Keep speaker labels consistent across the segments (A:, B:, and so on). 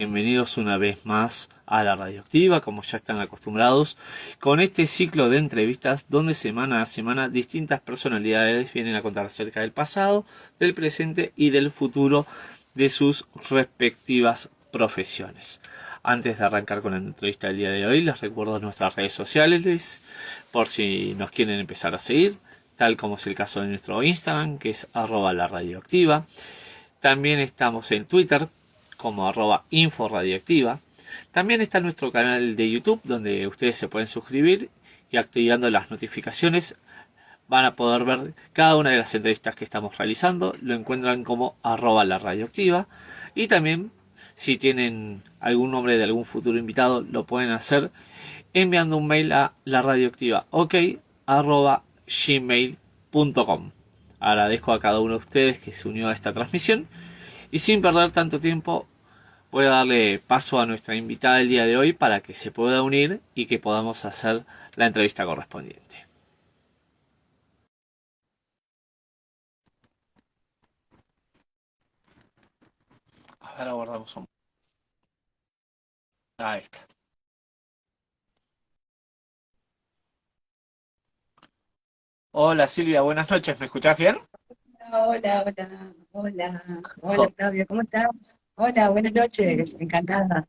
A: Bienvenidos una vez más a la Radioactiva, como ya están acostumbrados, con este ciclo de entrevistas donde semana a semana distintas personalidades vienen a contar acerca del pasado, del presente y del futuro de sus respectivas profesiones. Antes de arrancar con la entrevista del día de hoy, les recuerdo nuestras redes sociales por si nos quieren empezar a seguir, tal como es el caso de nuestro Instagram, que es @laradioactiva. También estamos en Twitter como @inforadioactiva. También está nuestro canal de YouTube donde ustedes se pueden suscribir y activando las notificaciones van a poder ver cada una de las entrevistas que estamos realizando. Lo encuentran como @laradioactiva. Y también si tienen algún nombre de algún futuro invitado lo pueden hacer enviando un mail a laradioactiva@gmail.com. Agradezco a cada uno de ustedes que se unió a esta transmisión y sin perder tanto tiempo voy a darle paso a nuestra invitada del día de hoy para que se pueda unir y que podamos hacer la entrevista correspondiente. Ahora guardamos un... Ahí está. Hola Silvia, buenas noches, ¿me escuchás bien?
B: Hola, hola, hola, hola Octavio, ¿cómo estás? Hola, buenas noches, encantada.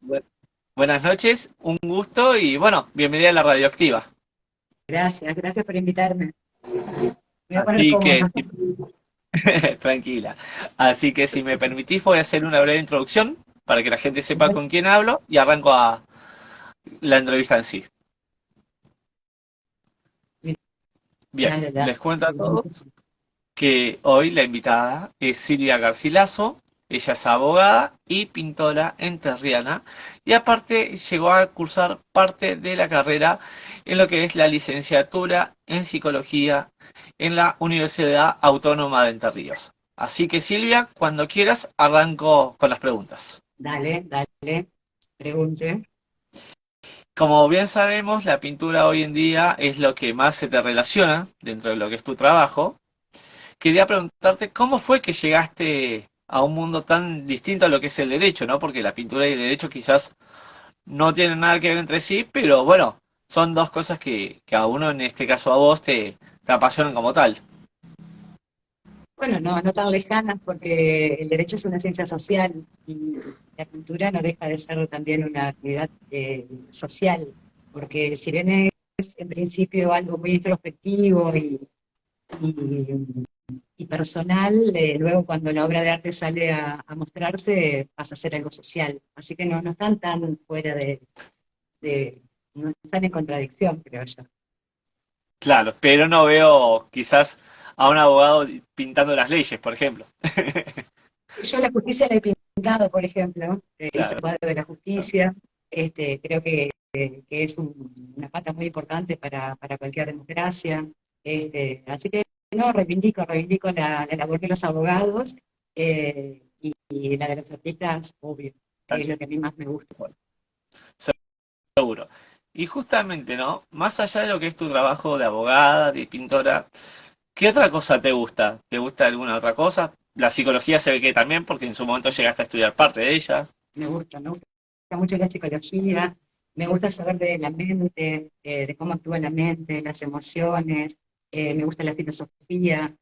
A: Buenas noches, un gusto y bueno, bienvenida a la Radioactiva.
B: Gracias, gracias por invitarme. Me voy a poner
A: Así que,
B: cómoda.
A: tranquila. Así que si me permitís voy a hacer una breve introducción para que la gente sepa con quién hablo y arranco a la entrevista en sí. Bien,
B: Dale, dale.
A: les cuento a todos que hoy la invitada es Silvia Garcilaso. Ella es abogada y pintora enterriana y aparte llegó a cursar parte de la carrera en lo que es la licenciatura en psicología en la Universidad Autónoma de Entre Ríos. Así que Silvia, cuando quieras, arranco con las preguntas.
B: Dale, dale, pregunte.
A: Como bien sabemos, la pintura hoy en día es lo que más se te relaciona dentro de lo que es tu trabajo. Quería preguntarte cómo fue que llegaste a un mundo tan distinto a lo que es el derecho, ¿no? Porque la pintura y el derecho quizás no tienen nada que ver entre sí, pero bueno, son dos cosas que a uno, en este caso a vos, te apasionan como tal.
B: Bueno, no, no tan lejanas porque el derecho es una ciencia social y la cultura no deja de ser también una actividad social, porque si bien es en principio algo muy introspectivo y y personal, luego cuando la obra de arte sale a mostrarse, pasa a ser algo social. Así que no, no están tan fuera no están en contradicción, creo yo.
A: Claro, pero no veo quizás a un abogado pintando las leyes, por ejemplo.
B: Yo la justicia la he pintado, por ejemplo, hice
A: Claro.
B: el cuadro de la justicia, creo que es una pata muy importante para cualquier democracia. Así que no, reivindico la labor de los abogados y la de los artistas, obvio, que es lo que a mí más me gusta.
A: Seguro. Y justamente, ¿no? Más allá de lo que es tu trabajo de abogada, de pintora, ¿qué otra cosa te gusta? ¿Te gusta alguna otra cosa? La psicología se ve que también, porque en su momento llegaste a estudiar parte de ella.
B: Me gusta mucho la psicología, me gusta saber de la mente, de cómo actúa la mente, las emociones, me gusta la filosofía,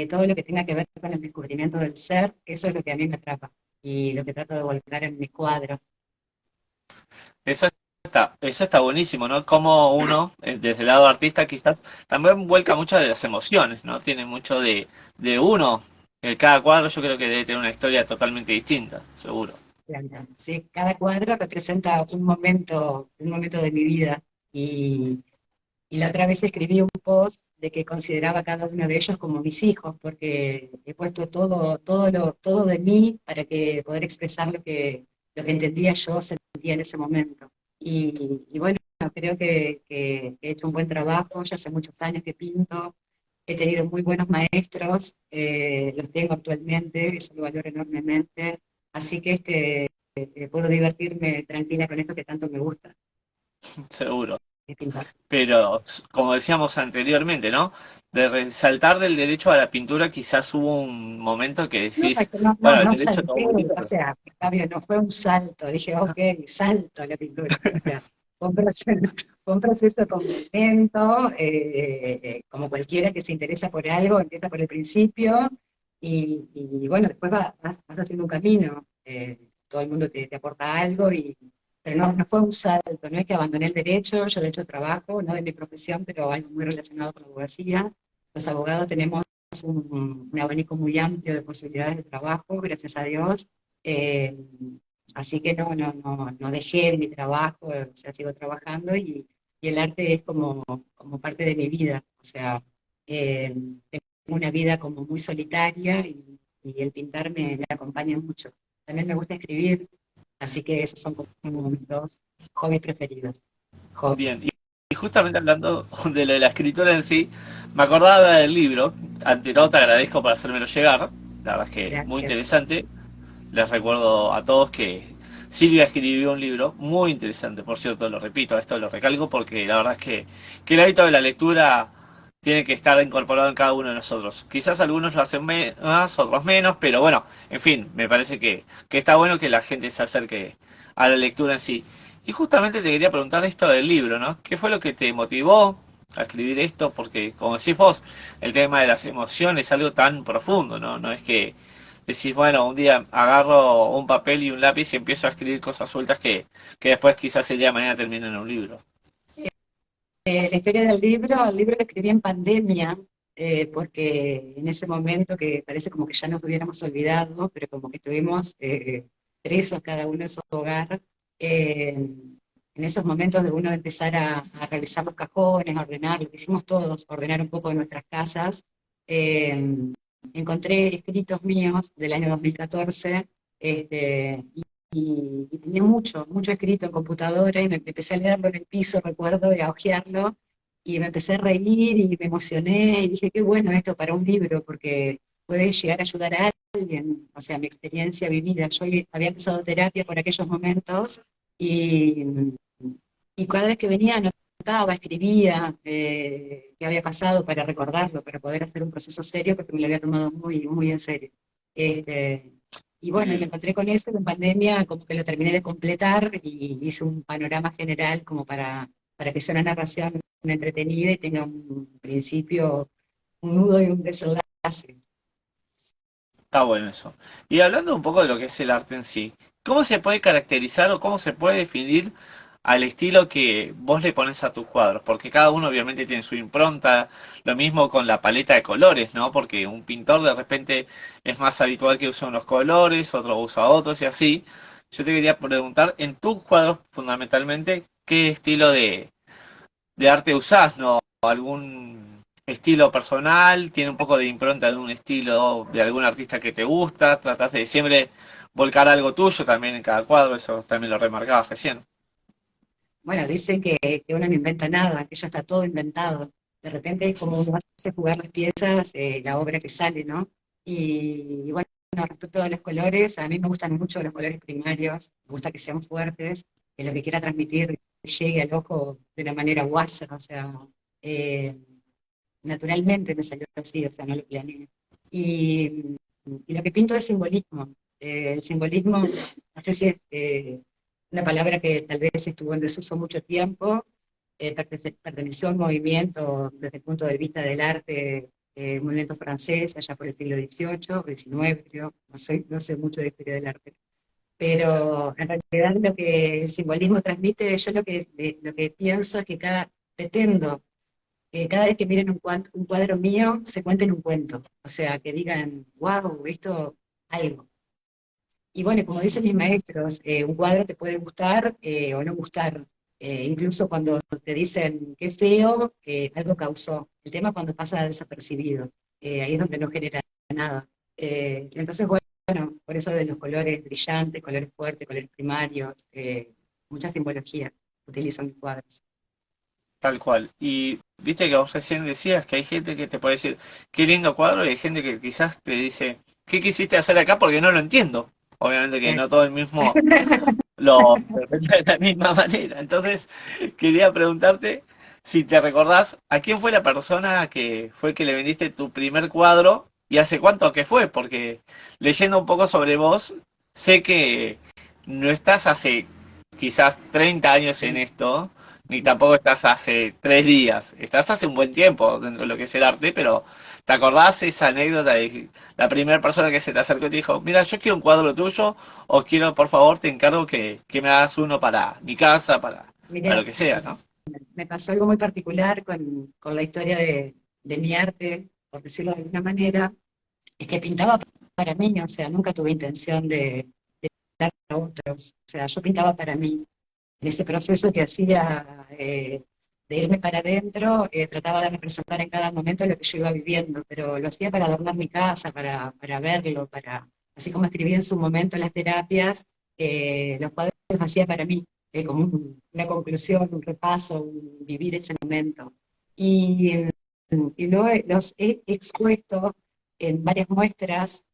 B: todo lo que tenga que ver con el descubrimiento del ser, eso es lo que a mí me atrapa y lo que trato de volcar en mis cuadros.
A: Eso eso está buenísimo, ¿no? Como uno, desde el lado artista, quizás también vuelca mucho de las emociones, ¿no? Tiene mucho de uno. Cada cuadro yo creo que debe tener una historia totalmente distinta, seguro.
B: ¿Sí? Cada cuadro representa un momento de mi vida y la otra vez escribí un post de que consideraba a cada uno de ellos como mis hijos, porque he puesto todo de mí para que poder expresar lo que entendía yo, sentía en ese momento. Y bueno, creo que he hecho un buen trabajo, ya hace muchos años que pinto, he tenido muy buenos maestros, los tengo actualmente, eso lo valoro enormemente, así que puedo divertirme tranquila con esto que tanto me gusta.
A: Seguro.
B: pintar.
A: Pero, como decíamos anteriormente, ¿no? De resaltar del derecho a la pintura, quizás hubo un momento que
B: No, es
A: decís,
B: que no, no,
A: bueno, el
B: no
A: derecho todo
B: salté,
A: muy lindo,
B: o
A: pero
B: sea, Octavio, no fue un salto, dije, ok, salto a la pintura, o sea, fue un proceso, fue un proceso con lento, como cualquiera que se interesa por algo, empieza por el principio, y bueno, después vas haciendo un camino, todo el mundo te aporta algo, pero no, no fue un salto, no es que abandoné el derecho, yo de hecho trabajo, no de mi profesión, pero algo muy relacionado con la abogacía. Los abogados tenemos un abanico muy amplio de posibilidades de trabajo, gracias a Dios. Eh, Así que no dejé mi trabajo, o sea, sigo trabajando y el arte es como parte de mi vida. O sea, tengo una vida como muy solitaria y el pintar me acompaña mucho. También me gusta escribir, así que esos son como mis dos hobbies preferidos.
A: bien.
B: Hobbies.
A: Y justamente hablando de lo de la escritura en sí, me acordaba del libro, ante todo te agradezco por hacérmelo llegar, la verdad es que muy
B: Gracias.
A: interesante. Les recuerdo a todos que Silvia escribió un libro muy interesante, por cierto, lo repito, esto lo recalco porque la verdad es que el hábito de la lectura tiene que estar incorporado en cada uno de nosotros. Quizás algunos lo hacen más, otros menos, pero bueno, en fin, me parece que está bueno que la gente se acerque a la lectura en sí. Y justamente te quería preguntar esto del libro, ¿no? ¿Qué fue lo que te motivó a escribir esto? Porque, como decís vos, el tema de las emociones es algo tan profundo, ¿no? No es que decís, bueno, un día agarro un papel y un lápiz y empiezo a escribir cosas sueltas que después quizás el día de mañana terminen en un libro.
B: La historia del libro, el libro lo escribí en pandemia, porque en ese momento que parece como que ya nos hubiéramos olvidado, pero como que estuvimos presos cada uno en su hogar, en esos momentos de uno empezar a revisar los cajones, a ordenar, lo que hicimos todos, ordenar un poco de nuestras casas, eh, encontré escritos míos del año 2014, este, y tenía mucho escrito en computadora y me empecé a leerlo en el piso, recuerdo, y a hojearlo, y me empecé a reír y me emocioné y dije, qué bueno esto para un libro, porque puede llegar a ayudar a alguien, o sea, mi experiencia vivida. Yo había empezado terapia por aquellos momentos y, y cada vez que venía anotaba, escribía qué había pasado para recordarlo, para poder hacer un proceso serio, porque me lo había tomado muy en serio. Este, y bueno, y me
A: Bien,
B: encontré con eso en pandemia, como que lo terminé de completar y hice un panorama general como para que sea una narración entretenida y tenga un principio, un nudo y un desenlace.
A: está bueno eso. Y hablando un poco de lo que es el arte en sí, ¿cómo se puede caracterizar o cómo se puede definir al estilo que vos le pones a tus cuadros? Porque cada uno obviamente tiene su impronta, lo mismo con la paleta de colores, ¿no? Porque un pintor de repente es más habitual que use unos colores, otro usa otros y así. Yo te quería preguntar, en tus cuadros fundamentalmente, ¿qué estilo de arte usás, ¿no? ¿Algún estilo personal? ¿Tiene un poco de impronta de un estilo de algún artista que te gusta? ¿Tratás de siempre volcar algo tuyo también en cada cuadro? Eso también lo remarcabas recién.
B: Bueno, dicen que uno no inventa nada, que ya está todo inventado. De repente es como uno hace jugar las piezas, la obra que sale, ¿no? Y bueno, respecto a los colores, a mí me gustan mucho los colores primarios, me gusta que sean fuertes, que lo que quiera transmitir llegue al ojo de una manera guasa, o sea, eh, naturalmente me salió así, o sea, no lo planeé. Y lo que pinto es simbolismo. El simbolismo, no sé si es una palabra que tal vez estuvo en desuso mucho tiempo, perteneció a un movimiento desde el punto de vista del arte, un movimiento francés allá por el siglo XVIII o XIX, creo, no sé mucho de historia del arte. Pero en realidad lo que el simbolismo transmite, yo lo que pienso es que pretendo cada vez que miren un cuadro mío, se cuenten un cuento. O sea, que digan, wow, esto, algo. Y bueno, como dicen mis maestros, un cuadro te puede gustar o no gustar. Incluso cuando te dicen qué feo, algo causó. El tema es cuando pasa desapercibido. Ahí es donde no genera nada. Entonces, bueno, por eso de los colores brillantes, colores fuertes, colores primarios, mucha simbología utilizo en mis cuadros.
A: Tal cual. Y viste que vos recién decías que hay gente que te puede decir, qué lindo cuadro, y hay gente que quizás te dice, ¿qué quisiste hacer acá? Porque no lo entiendo. Obviamente que
B: Eh,
A: no todo el mismo lo interpreta de la misma manera. Entonces, quería preguntarte si te recordás, ¿a quién fue la persona que fue que le vendiste tu primer cuadro y hace cuánto que fue? Porque leyendo un poco sobre vos, sé que no estás hace quizás 30 años en esto, ni tampoco estás hace 3 días. Estás hace un buen tiempo dentro de lo que es el arte, pero ¿te acordás esa anécdota de la primera persona que se te acercó y te dijo, mira, yo quiero un cuadro tuyo o quiero, por favor, te encargo que me hagas uno para mi casa, para
B: Mirá,
A: lo que sea, ¿no?
B: me pasó algo muy particular con la historia de mi arte, por decirlo de alguna manera, es que pintaba para mí, o sea, nunca tuve intención de otros, o sea, yo pintaba para mí. En ese proceso que hacía de irme para adentro, trataba de representar en cada momento lo que yo iba viviendo, pero lo hacía para adornar mi casa, para verlo, así como escribí en su momento en las terapias, los cuadros los hacía para mí, como una conclusión, un repaso, un vivir ese momento. Y, y luego los he expuesto en varias muestras.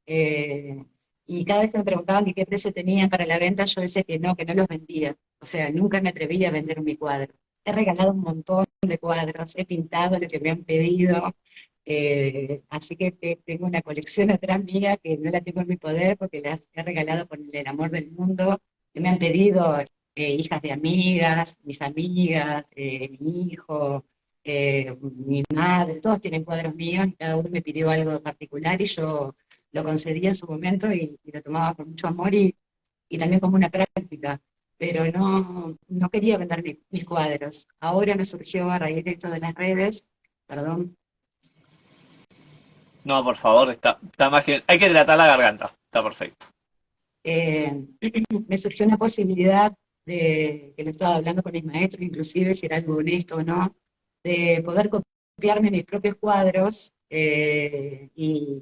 B: Y cada vez que me preguntaban que qué precio tenían para la venta, yo decía que no los vendía. O sea, nunca me atreví a vender mi cuadro. He regalado un montón de cuadros, he pintado lo que me han pedido, así que tengo una colección atrás mía que no la tengo en mi poder porque las he regalado por el amor del mundo, que me han pedido hijas de amigas, mis amigas, mi hijo, mi madre, todos tienen cuadros míos y cada uno me pidió algo particular y yo lo concedía en su momento y lo tomaba con mucho amor y también como una práctica, pero no quería vender mis cuadros. Ahora me surgió a raíz de esto de las redes, perdón,
A: No, por favor, está más que... Hay que tratar la garganta, está perfecto.
B: eh, me surgió una posibilidad que lo estaba hablando con mis maestros, inclusive si era algo honesto o no, de poder copiarme mis propios cuadros e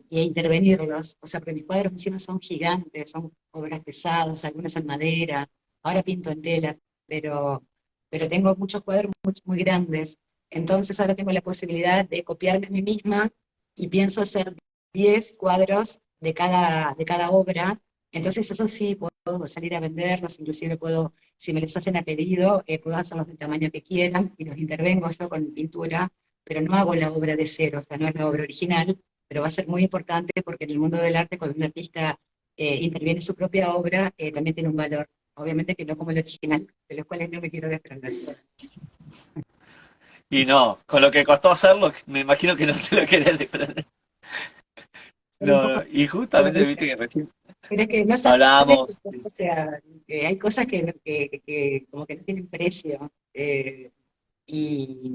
B: intervenirlos. O sea, porque mis cuadros encima son gigantes, son obras pesadas, algunas en madera, ahora pinto en tela, pero, pero tengo muchos cuadros muy grandes. Entonces ahora tengo la posibilidad de copiarme a mí misma y pienso hacer 10 cuadros de cada obra. Entonces eso sí, puedo salir a venderlos, inclusive puedo, si me los hacen a pedido, puedo hacerlos del tamaño que quieran y los intervengo yo con pintura, pero no hago la obra de cero, o sea, no es la obra original, pero va a ser muy importante porque en el mundo del arte, cuando un artista interviene su propia obra, también tiene un valor. Obviamente que no como el original, de los cuales no me quiero desprender.
A: Y no, con lo que costó hacerlo, me imagino que no te lo querés desprender.
B: Soy un
A: No,
B: poco
A: no, y justamente
B: egoísta.
A: viste que recién
B: Pero es que no sabes,
A: hablábamos.
B: o sea, que hay cosas que como que no tienen precio. Y,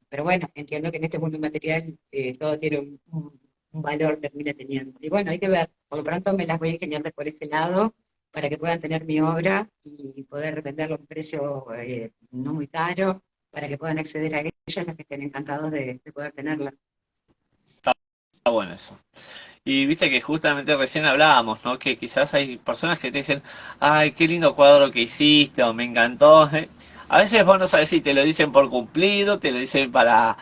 B: pero bueno, entiendo que en este mundo material todo tiene un valor, termina teniendo. Y bueno, hay que ver, por lo pronto me las voy a ingeniar por ese lado para que puedan tener mi obra y poder venderlo a un precio no muy caro, para que puedan acceder a ella los que estén encantados de poder tenerla.
A: Está bueno eso. Y viste que justamente recién hablábamos, ¿no? Que quizás hay personas que te dicen, ay, qué lindo cuadro que hiciste, o me encantó. A veces vos no sabes si te lo dicen por cumplido, te lo dicen para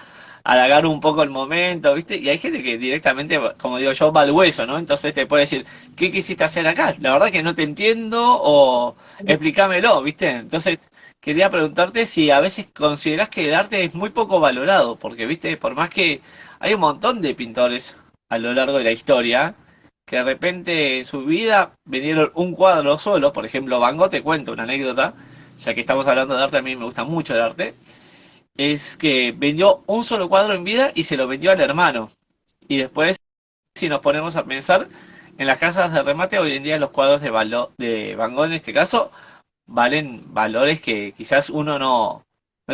A: halagar un poco el momento, ¿viste? Y hay gente que directamente, como digo yo, va al hueso, ¿no? Entonces te puede decir, ¿qué quisiste hacer acá? La verdad que no te entiendo, o explícamelo, ¿viste? Entonces, quería preguntarte si a veces considerás que el arte es muy poco valorado, porque, ¿viste? Por más que hay un montón de pintores a lo largo de la historia, que de repente en su vida vendieron un cuadro solo, por ejemplo Van Gogh, te cuento una anécdota, ya que estamos hablando de arte, a mí me gusta mucho el arte, es que vendió un solo cuadro en vida y se lo vendió al hermano. Y después, si nos ponemos a pensar, en las casas de remate hoy en día los cuadros de Van Gogh en este caso valen valores que quizás uno no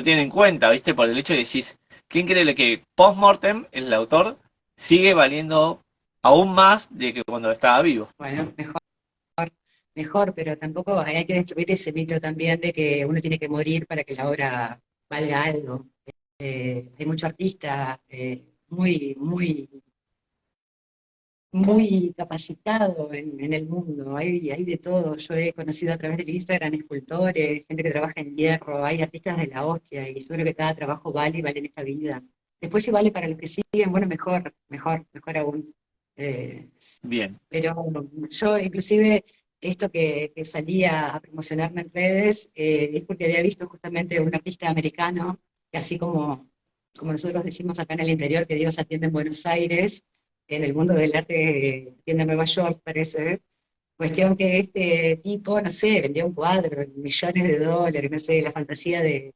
A: tiene en cuenta, ¿viste? Por el hecho de decir, qué increíble que post-mortem el autor sigue valiendo aún más de que cuando estaba vivo.
B: Bueno, mejor, pero tampoco hay que destruir ese mito también de que uno tiene que morir para que la obra valga algo. Hay mucho artista muy capacitado en el mundo, hay de todo. Yo he conocido a través del Instagram escultores, gente que trabaja en hierro, hay artistas de la hostia, y yo creo que cada trabajo vale y vale en esta vida. Después si vale para los que siguen, bueno, mejor aún. Eh,
A: Bien,
B: pero yo inclusive esto que salía a promocionarme en redes es porque había visto justamente un artista americano que así como nosotros decimos acá en el interior, que Dios atiende en Buenos Aires, en el mundo del arte atiende en Nueva York, parece. Cuestión que este tipo, no sé, vendió un cuadro, en millones de dólares, no sé, la fantasía de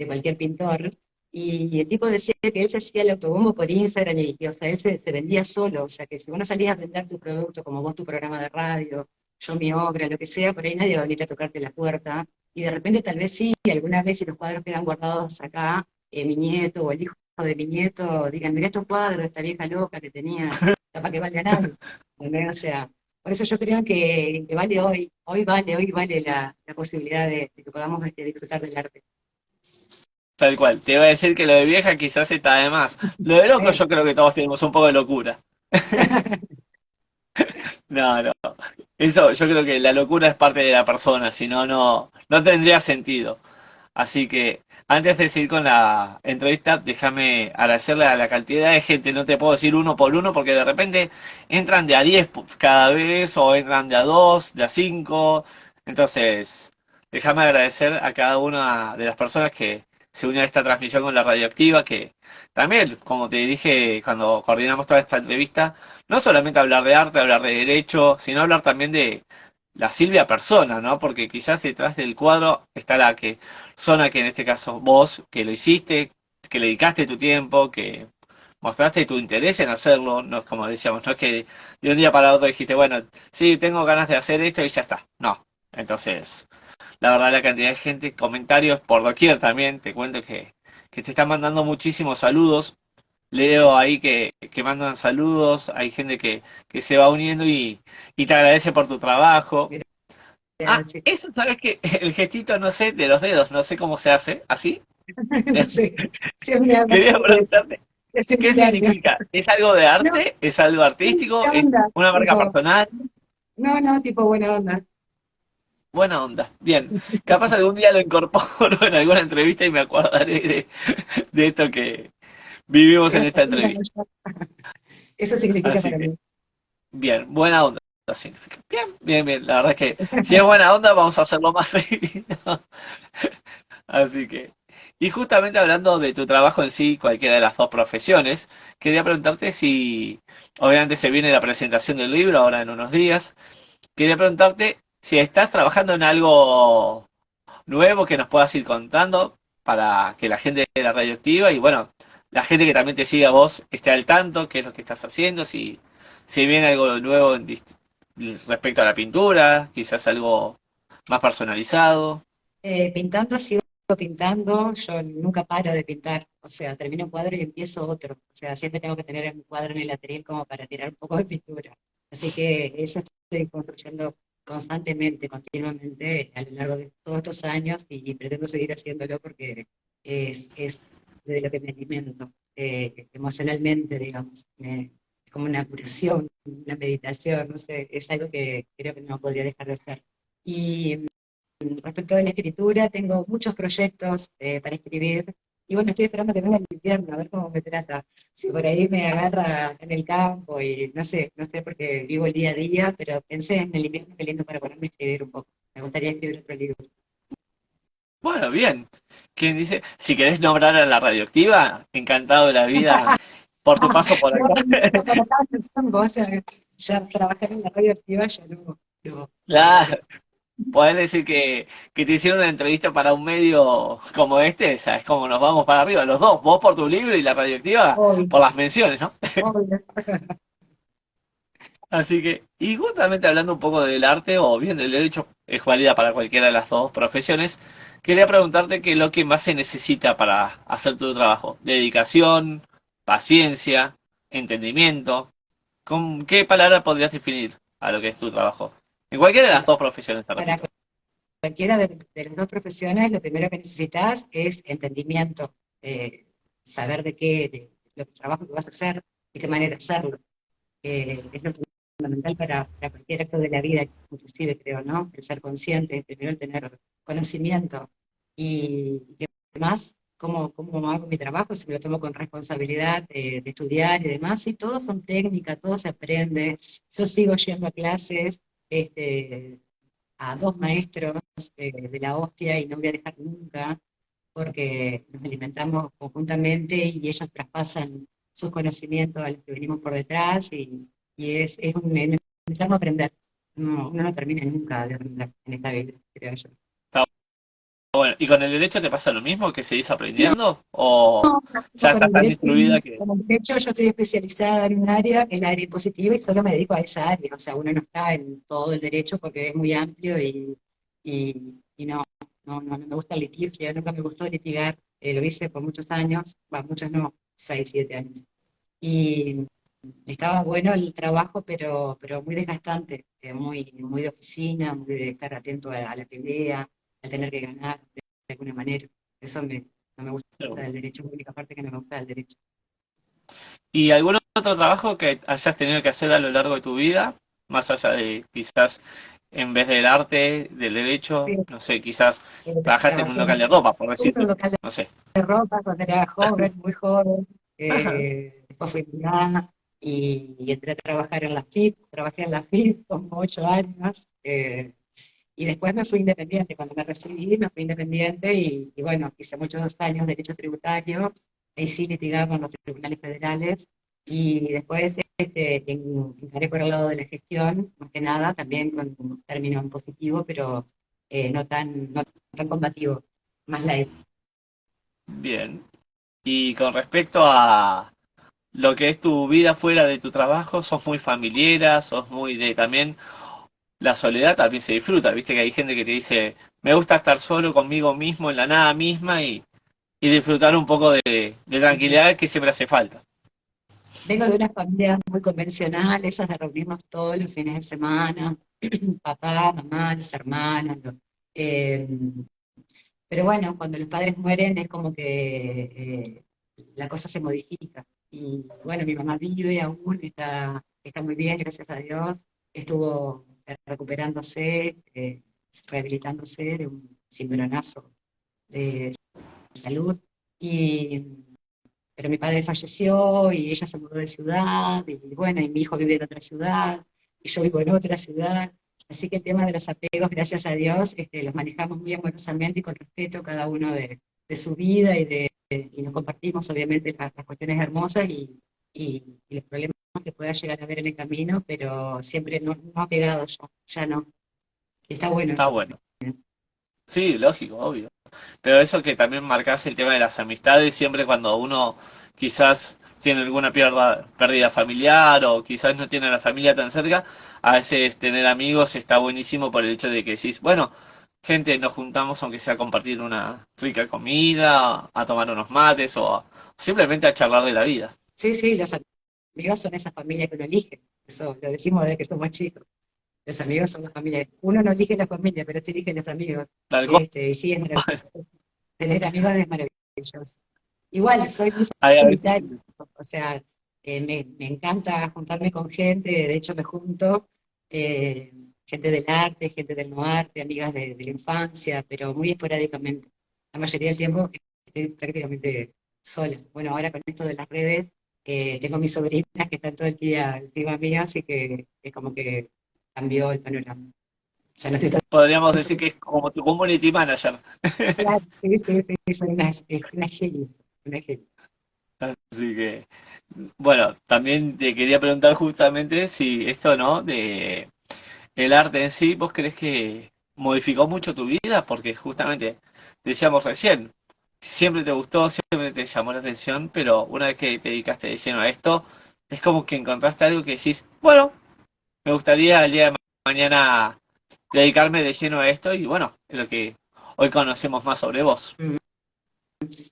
B: cualquier pintor. Y el tipo decía que él se hacía el autobombo por Instagram y, o sea, él se vendía solo. O sea, que si vos no salías a vender tu producto, como vos tu programa de radio, yo mi obra, lo que sea, por ahí nadie va a venir a tocarte la puerta. Y de repente tal vez sí, alguna vez si los cuadros quedan guardados acá, mi nieto o el hijo de mi nieto digan, mirá estos cuadros, esta vieja loca que tenía, capaz que valga nada. ¿Entendés? O sea, por eso yo creo que vale hoy vale la posibilidad de que podamos disfrutar del arte.
A: Tal cual. Te iba a decir que lo de vieja quizás está de más. Lo de loco
B: Eh,
A: yo creo que todos tenemos un poco de locura. No, no. Eso, yo creo que la locura es parte de la persona, si no, no tendría sentido. Así que, antes de seguir con la entrevista, déjame agradecerle a la cantidad de gente, no te puedo decir uno por uno, porque de repente entran de a 10 cada vez, o entran de a 2 de a 5. Entonces, déjame agradecer a cada una de las personas que se unió a esta transmisión con la radioactiva, que también, como te dije cuando coordinamos toda esta entrevista, no solamente hablar de arte, hablar de derecho, sino hablar también de la Silvia persona, ¿no? Porque quizás detrás del cuadro está la que zona que en este caso vos, que lo hiciste, que le dedicaste tu tiempo, que mostraste tu interés en hacerlo, no es como decíamos, no es que de un día para otro dijiste, bueno, sí, tengo ganas de hacer esto y ya está. No. Entonces, la verdad, la cantidad de gente, comentarios por doquier también, te cuento que te están mandando muchísimos saludos. Leo ahí que mandan saludos, hay gente que se va uniendo y te agradece por tu trabajo. Ah,
B: Gracias.
A: eso, ¿sabes qué? El gestito, no sé, de los dedos, no sé cómo se hace, ¿así?
B: No sé, si es una algo así
A: Quería preguntarte,
B: de
A: ¿qué
B: secundaria.
A: significa? ¿Es algo de
B: No,
A: arte? ¿Es algo artístico?
B: buena
A: ¿Es
B: onda,
A: una marca
B: tipo,
A: personal?
B: no, no, tipo buena onda.
A: Buena onda. Bien. Capaz algún día lo incorporo en alguna entrevista y me acordaré de esto que vivimos en esta entrevista.
B: Eso significa
A: Así
B: para
A: que,
B: mí.
A: bien, buena onda significa. Bien, bien, bien. La verdad es que si es buena onda, vamos a hacerlo más seguido. Así que, y justamente hablando de tu trabajo en sí, cualquiera de las dos profesiones, quería preguntarte si, obviamente se viene la presentación del libro ahora en unos días, quería preguntarte si estás trabajando en algo nuevo que nos puedas ir contando para que la gente de la radioactiva y bueno, la gente que también te siga a vos esté al tanto, qué es lo que estás haciendo, si viene algo nuevo respecto a la pintura, quizás algo más personalizado.
B: Pintando sigo pintando, yo nunca paro de pintar, o sea, termino un cuadro y empiezo otro, o sea, siempre tengo que tener un cuadro en el atril como para tirar un poco de pintura. Así que eso estoy construyendo constantemente, continuamente, a lo largo de todos estos años y pretendo seguir haciéndolo porque es de lo que me alimento, emocionalmente, digamos. Es como una curación, una meditación, no sé, es algo que creo que no podría dejar de hacer. Y respecto de la escritura, tengo muchos proyectos para escribir. Y bueno, estoy esperando que venga el invierno, a ver cómo me trata. Si por ahí me agarra en el campo y no sé porque vivo el día a día, pero pensé en el invierno, qué lindo para ponerme a escribir un poco. Me gustaría escribir otro libro.
A: Bueno, bien. ¿Quién dice? Si querés nombrar a la radioactiva, encantado de la vida por tu paso por
B: No,
A: acá.
B: no, para cada tiempo, o sea, ya trabajar en la radio activa ya no,
A: Claro, podés decir que te hicieron una entrevista para un medio como este, ¿sabes cómo nos vamos para arriba? Los dos, vos por tu libro y la radioactiva
B: obvio,
A: por las menciones, ¿no?
B: obvio.
A: Así que, y justamente hablando un poco del arte, o bien del derecho, es válida para cualquiera de las dos profesiones, quería preguntarte qué es lo que más se necesita para hacer tu trabajo. Dedicación, paciencia, entendimiento. ¿Con qué palabra podrías definir a lo que es tu trabajo? En cualquiera de las dos profesiones, te
B: Para
A: repito.
B: cualquiera de las dos profesiones, lo primero que necesitas es entendimiento, saber de lo que trabajo que vas a hacer, de qué manera hacerlo. Es lo fundamental para cualquier acto de la vida, inclusive creo, ¿no? El ser consciente, primero el tener conocimiento y que además cómo hago mi trabajo, si me lo tomo con responsabilidad de estudiar y demás, y todo son técnicas, todo se aprende. Yo sigo yendo a clases, este, a dos maestros de la hostia y no voy a dejar nunca. porque nos alimentamos conjuntamente y ellos traspasan sus conocimientos a los que venimos por detrás es un necesitamos aprender. No, uno no termina nunca de aprender en esta vida, creo yo.
A: Está bueno. ¿Y con el derecho te pasa lo mismo, que seguís aprendiendo? ¿O
B: No,
A: ya estás tan instruida que...
B: con el derecho yo estoy especializada en un área, que es la área impositiva, y solo me dedico a esa área. O sea, uno no está en todo el derecho porque es muy amplio y no me gusta el litigio, nunca me gustó litigar. Lo hice por muchos años, bueno, muchos no, 6, 7 años. Y estaba bueno el trabajo, pero muy desgastante, muy de oficina, muy de estar atento a la pelea, al tener que ganar de alguna manera. Eso no me gusta del derecho, es la única parte que no me gusta del derecho.
A: ¿Y algún otro trabajo que hayas tenido que hacer a lo largo de tu vida? Más allá de quizás en vez del arte, del derecho,
B: Sí,
A: no sé, quizás trabajaste en un
B: trabajé
A: local de ropa, por
B: en un
A: decirte,
B: local
A: no sé.
B: de ropa cuando era joven, muy joven. Después fui mamá y entré a trabajar en la FIP. Trabajé en la FIP como 8 años. Y después me fui independiente. Cuando me recibí, me fui independiente y bueno, hice muchos años de derecho tributario. Ahí sí litigaba en los tribunales federales. Y después encaré por el lado de la gestión, más que nada, también con un término en positivo, pero no tan combativo. Más la
A: Bien. Y con respecto a lo que es tu vida fuera de tu trabajo, sos muy familiera, sos muy de también la soledad también se disfruta, viste que hay gente que te dice, me gusta estar solo conmigo mismo en la nada misma y disfrutar un poco de tranquilidad que siempre hace falta.
B: Vengo de una familia muy convencional, esas de reunirnos todos los fines de semana, papá, mamá, los hermanos. Eh, pero bueno, cuando los padres mueren es como que la cosa se modifica. Y bueno, mi mamá vive aún, está muy bien, gracias a Dios. Estuvo recuperándose, rehabilitándose de un cimbronazo de salud. Y pero mi padre falleció y ella se mudó de ciudad, y bueno, y mi hijo vive en otra ciudad, y yo vivo en otra ciudad. Así que el tema de los apegos, gracias a Dios, los manejamos muy amorosamente y con respeto cada uno de su vida y nos compartimos obviamente las cuestiones hermosas y los problemas que pueda llegar a haber en el camino, pero siempre no apegados ya no. Está bueno
A: Está
B: eso.
A: bueno. Sí, lógico, obvio. Pero eso que también marcas el tema de las amistades, siempre cuando uno quizás tiene alguna pérdida familiar o quizás no tiene a la familia tan cerca, a veces tener amigos está buenísimo por el hecho de que decís, bueno, gente, nos juntamos aunque sea a compartir una rica comida, a tomar unos mates o simplemente a charlar de la vida.
B: Sí, sí, los amigos son esa familia que uno elige. Eso lo decimos desde que somos chicos. Los amigos son la familia. Uno no elige la familia, pero sí elige los amigos.
A: Tal cual.
B: Y sí, es maravilloso. Tener amigos es maravilloso. Igual, soy muy
A: Hay a veces
B: solitaria. O sea, me encanta juntarme con gente. De hecho, me junto eh, gente del arte, gente del no arte, amigas de la infancia, pero muy esporádicamente. La mayoría del tiempo estoy prácticamente sola. Bueno, ahora con esto de las redes, tengo mis sobrinas que están todo el día encima mía, así que es como que cambió el panorama. Ya no estoy tan
A: podríamos decir
B: sola.
A: que es como tu community manager.
B: Claro, sí, sí, sí, soy una genio, una genio.
A: Así que, bueno, también te quería preguntar justamente si esto, ¿no? De el arte en sí, ¿vos crees que modificó mucho tu vida? Porque justamente decíamos recién, siempre te gustó, siempre te llamó la atención, pero una vez que te dedicaste de lleno a esto, es como que encontraste algo que decís, bueno, me gustaría el día de mañana dedicarme de lleno a esto y bueno, es lo que hoy conocemos más sobre vos.
B: Mm.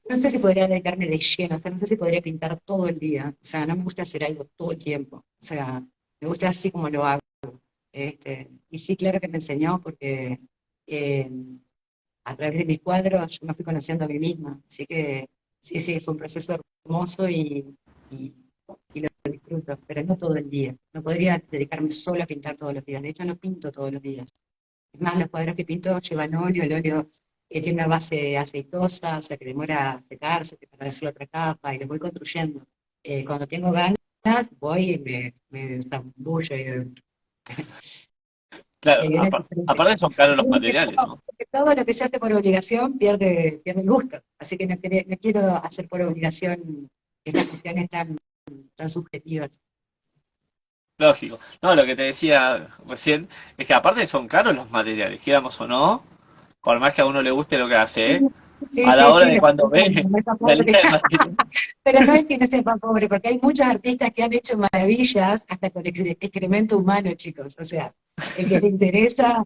B: No sé si podría dedicarme de lleno, o sea, no sé si podría pintar todo el día, o sea, no me gusta hacer algo todo el tiempo, o sea, me gusta así como lo hago. Y sí, claro que me enseñó porque eh, a través de mis cuadros yo me fui conociendo a mí misma, así que sí, sí, fue un proceso hermoso y, y lo disfruto, pero no todo el día, no podría dedicarme solo a pintar todos los días, de hecho no pinto todos los días. Es más, los cuadros que pinto llevan óleo, el óleo tiene una base aceitosa, o sea que demora a secarse, para hacer otra capa, y lo voy construyendo. Cuando tengo ganas, voy y me zambullo.
A: Claro,
B: Y hay una diferencia.
A: aparte son caros los
B: Creo
A: materiales, ¿no?
B: que todo lo que se hace por obligación pierde el gusto. Así que no quiero hacer por obligación estas cuestiones tan subjetivas.
A: Lógico. No, lo que te decía recién es que aparte son caros los materiales, quieramos o no, por más que a uno le guste lo que hace, ¿eh?
B: Sí,
A: A la
B: sí,
A: hora
B: sí,
A: de
B: lo
A: cuando
B: entiendo,
A: ve
B: no está
A: la
B: pobre.
A: lista de materiales.
B: Pero no es que no sepa pobre, porque hay muchos artistas que han hecho maravillas hasta con excremento humano, chicos. O sea, el que le interesa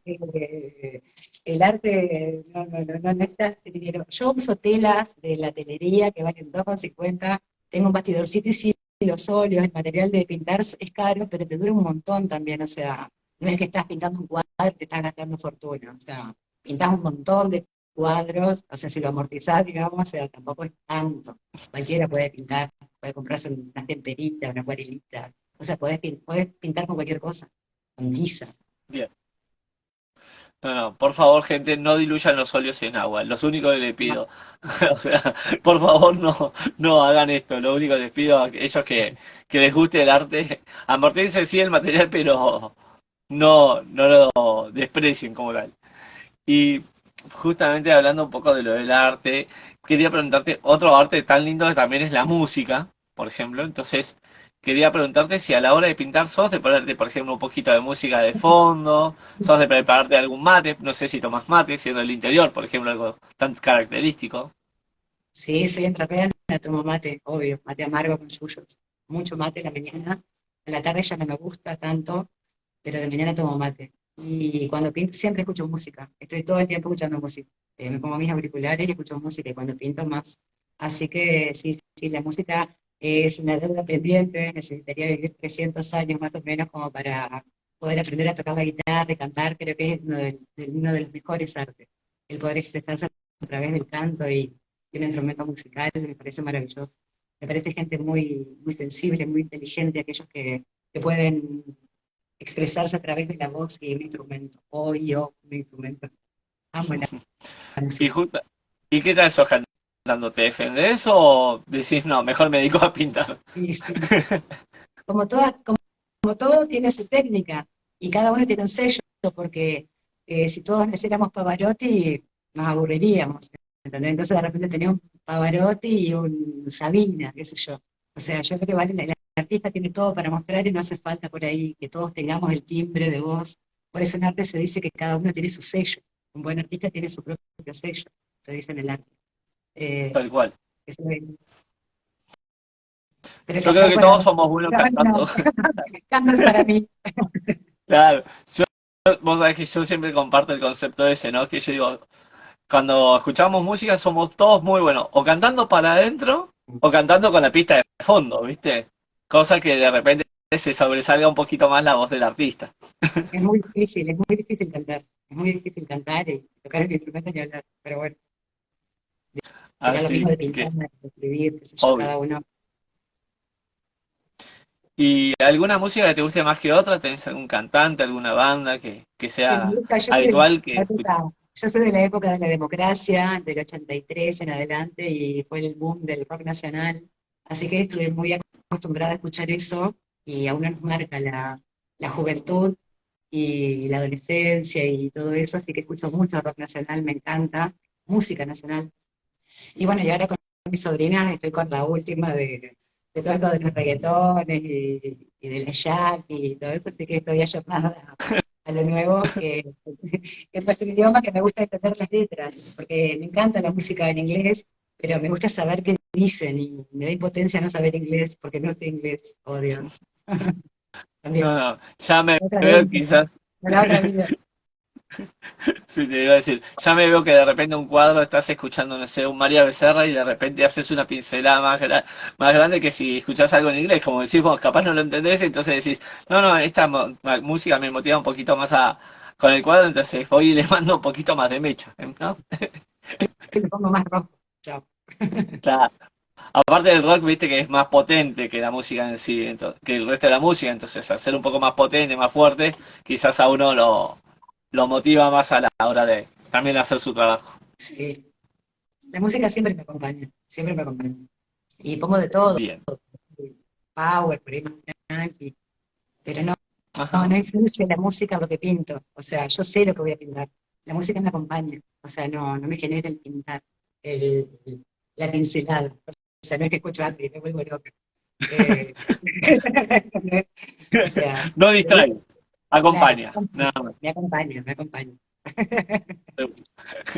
B: el arte no necesita ese dinero. Yo uso telas de la telería que valen 2,50. Tengo un bastidorcito y sí, los óleos, el material de pintar es caro, pero te dura un montón también. O sea, no es que estás pintando un cuadro y te estás gastando fortuna. O sea, pintás un montón de cuadros, o sea, si lo amortizás, digamos, o sea, tampoco es tanto. Cualquiera puede pintar, puede comprarse una temperita, una acuarelita. O sea, podés pintar con cualquier cosa, con tiza.
A: Bien. No, no, por favor, gente, no diluyan los óleos en agua. Lo único que les
B: No,
A: pido. O sea, por favor, no hagan esto. Lo único que les pido a ellos que les guste el arte, amorticen sí el material, pero no lo desprecien como tal. Y justamente hablando un poco de lo del arte, quería preguntarte, otro arte tan lindo que también es la música, por ejemplo. Entonces, quería preguntarte si a la hora de pintar sos de ponerte, por ejemplo, un poquito de música de fondo, sos de prepararte algún mate, no sé si tomas mate, siendo el interior, por ejemplo, algo tan característico.
B: sí, soy entrerriana, tomo mate, obvio, mate amargo con yuyos. Mucho mate en la mañana, en la tarde ya no me gusta tanto, pero de mañana tomo mate. Y cuando pinto siempre escucho música, estoy todo el tiempo escuchando música. Me pongo mis auriculares y escucho música y cuando pinto más. Así que sí, sí, la música es una deuda pendiente, necesitaría vivir 300 años más o menos como para poder aprender a tocar la guitarra y cantar, creo que es uno de los mejores artes, el poder expresarse a través del canto y un instrumento musical, me parece maravilloso. Me parece gente muy sensible, muy inteligente, aquellos que pueden expresarse a través de la voz y un instrumento, o yo, un instrumento. Amo la
A: Y,
B: música.
A: justa- ¿Y qué tal sos cantando? ¿Te defendés o decís, no, mejor me dedico a pintar?
B: Y sí, como, como todo tiene su técnica y cada uno tiene un sello, porque si todos hiciéramos Pavarotti, nos aburriríamos. ¿Entendés? Entonces de repente tenía un Pavarotti y un Sabina, qué sé yo. O sea, yo creo que vale, el artista tiene todo para mostrar y no hace falta por ahí que todos tengamos el timbre de voz. Por eso en arte se dice que cada uno tiene su sello. Un buen artista tiene su propio sello, se dice en el arte. Eh,
A: Tal cual.
B: eso es. Pero
A: Yo creo
B: cantar
A: que
B: para
A: todos
B: otros,
A: somos buenos cantando.
B: no, cantar para mí.
A: Claro. Vos sabés que yo siempre comparto el concepto ese, ¿no? Que yo digo, cuando escuchamos música somos todos muy buenos, o cantando para adentro, o cantando con la pista de fondo, ¿viste? Cosa que de repente se sobresalga un poquito más la voz del artista.
B: Es muy difícil cantar. Es muy difícil cantar y tocar el instrumento y hablar. Pero bueno, será lo mismo
A: Así
B: de pintar,
A: que,
B: de escribir, qué sé yo,
A: obvio.
B: cada uno.
A: ¿Y alguna música que te guste más que otra? ¿Tenés algún cantante, alguna banda que
B: Que me
A: sea
B: gusta,
A: habitual que
B: yo soy de la época de la democracia, del 83 en adelante, y fue el boom del rock nacional. Así que estuve muy acostumbrada a escuchar eso, y a uno nos marca la juventud y la adolescencia y todo eso, así que escucho mucho rock nacional, me encanta, música nacional. Y bueno, y ahora con mis sobrinas estoy con la última de todo esto de los reggaetones y de la jazz y todo eso, así que estoy ayornada a lo nuevo, que es nuestro idioma, que me gusta entender las letras, porque me encanta la música en inglés, pero me gusta saber qué dicen y me da impotencia no saber inglés, porque no sé inglés, odio.
A: no,
B: También,
A: no, ya me
B: otra
A: veo
B: vez, ¿no?
A: quizás,
B: La otra vida.
A: sí, te iba a decir, ya me veo que de repente un cuadro estás escuchando, no sé, un María Becerra y de repente haces una pincelada más grande que si escuchás algo en inglés, como decís vos, capaz no lo entendés, entonces decís, no, no, esta música me motiva un poquito más con el cuadro, entonces voy y le mando un poquito más de mecha, ¿no?
B: Y me pongo más rojo. Chao.
A: Claro. Aparte del rock, viste que es más potente que la música en sí, que el resto de la música, entonces al ser un poco más potente, más fuerte, quizás a uno lo motiva más a la hora de también hacer su trabajo.
B: Sí. La música siempre me acompaña, siempre me acompaña. Y pongo de todo,
A: Bien.
B: power, por ahí más tranqui, pero no. No,
A: Ajá.
B: no influye la música en lo que pinto. O sea, yo sé lo que voy a pintar. La música me acompaña. O sea, no me genera el pintar, el, la pincelada. O sea, no es que escucho arte y me vuelvo loca. Eh, o sea,
A: No
B: me gusta,
A: distrae,
B: claro,
A: acompaña. Nada más.
B: me acompaña, me acompaña.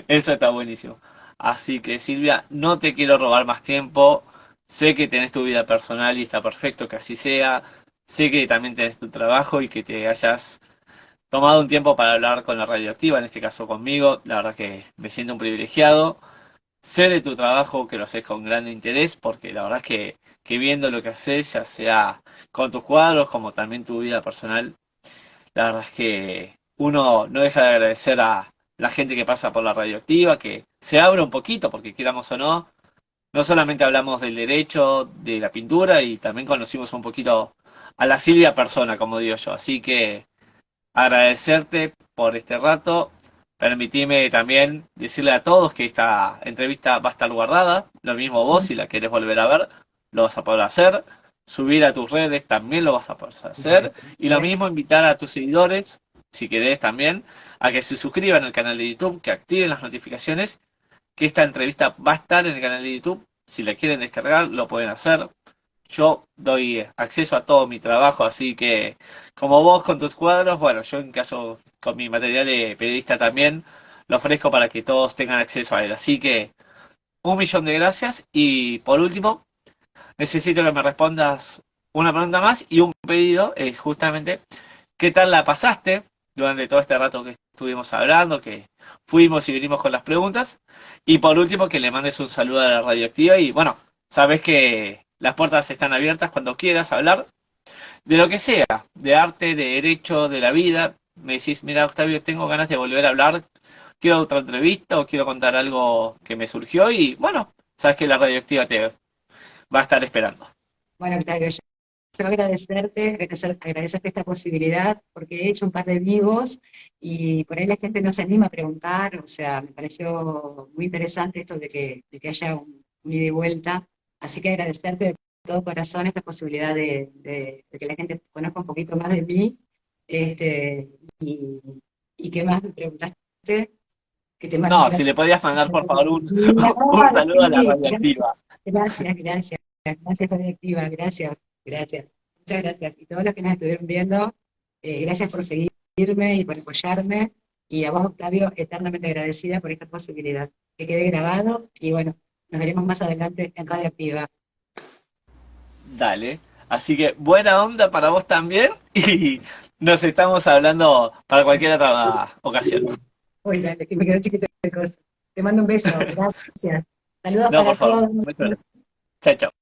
A: Eso está buenísimo. Así que Silvia, no te quiero robar más tiempo. Sé que tenés tu vida personal y está perfecto que así sea. Sé que también tenés tu trabajo y que te hayas tomado un tiempo para hablar con la radioactiva, en este caso conmigo. La verdad que me siento un privilegiado. Sé de tu trabajo que lo haces con gran interés, porque la verdad es que viendo lo que haces, ya sea con tus cuadros como también tu vida personal, la verdad es que uno no deja de agradecer a la gente que pasa por la radioactiva, que se abre un poquito, porque quieramos o no, no solamente hablamos del derecho, de la pintura, y también conocimos un poquito a la Silvia persona, como digo yo. Así que agradecerte por este rato. Permitime también decirle a todos que esta entrevista va a estar guardada. Lo mismo vos, si la querés volver a ver, lo vas a poder hacer. Subir a tus redes también lo vas a poder hacer. Y lo mismo invitar a tus seguidores, si querés también, a que se suscriban al canal de YouTube, que activen las notificaciones, que esta entrevista va a estar en el canal de YouTube. Si la quieren descargar, lo pueden hacer. Yo doy acceso a todo mi trabajo, así que como vos con tus cuadros, bueno, yo en caso con mi material de periodista también lo ofrezco para que todos tengan acceso a él. Así que 1 millón de gracias y por último, necesito que me respondas una pregunta más y un pedido, es justamente, ¿qué tal la pasaste durante todo este rato que estuvimos hablando, que fuimos y venimos con las preguntas? Y por último, que le mandes un saludo a la radioactiva y bueno, sabes que las puertas están abiertas cuando quieras hablar de lo que sea, de arte, de derecho, de la vida. Me decís, mira Octavio, tengo ganas de volver a hablar, quiero otra entrevista o quiero contar algo que me surgió y bueno, sabes que la radioactiva te va a estar esperando.
B: Bueno, Octavio, yo agradecerte esta posibilidad, porque he hecho un par de vivos y por ahí la gente no se anima a preguntar, o sea, me pareció muy interesante esto de que haya un ida y vuelta, así que agradecerte de todo corazón esta posibilidad de que la gente conozca un poquito más de mí, este, y, y qué más me preguntaste, que te mando un
A: No,
B: gran
A: si le podías mandar por favor un
B: Ah,
A: saludo a la
B: sí, gracias,
A: radioactiva.
B: gracias, gracias, gracias, colectiva, gracias, gracias, muchas gracias. Y todos los que nos estuvieron viendo, gracias por seguirme y por apoyarme. Y a vos, Octavio, eternamente agradecida por esta posibilidad. Que quede grabado y bueno, nos veremos más adelante en Radio Activa.
A: Dale. Así que buena onda para vos también y nos estamos hablando para cualquier otra ocasión.
B: Uy, dale, que me quedó chiquito de cosas. Te mando un beso, gracias. Saludos
A: No,
B: para
A: por favor.
B: todos.
A: Muchas gracias. Chao, chao.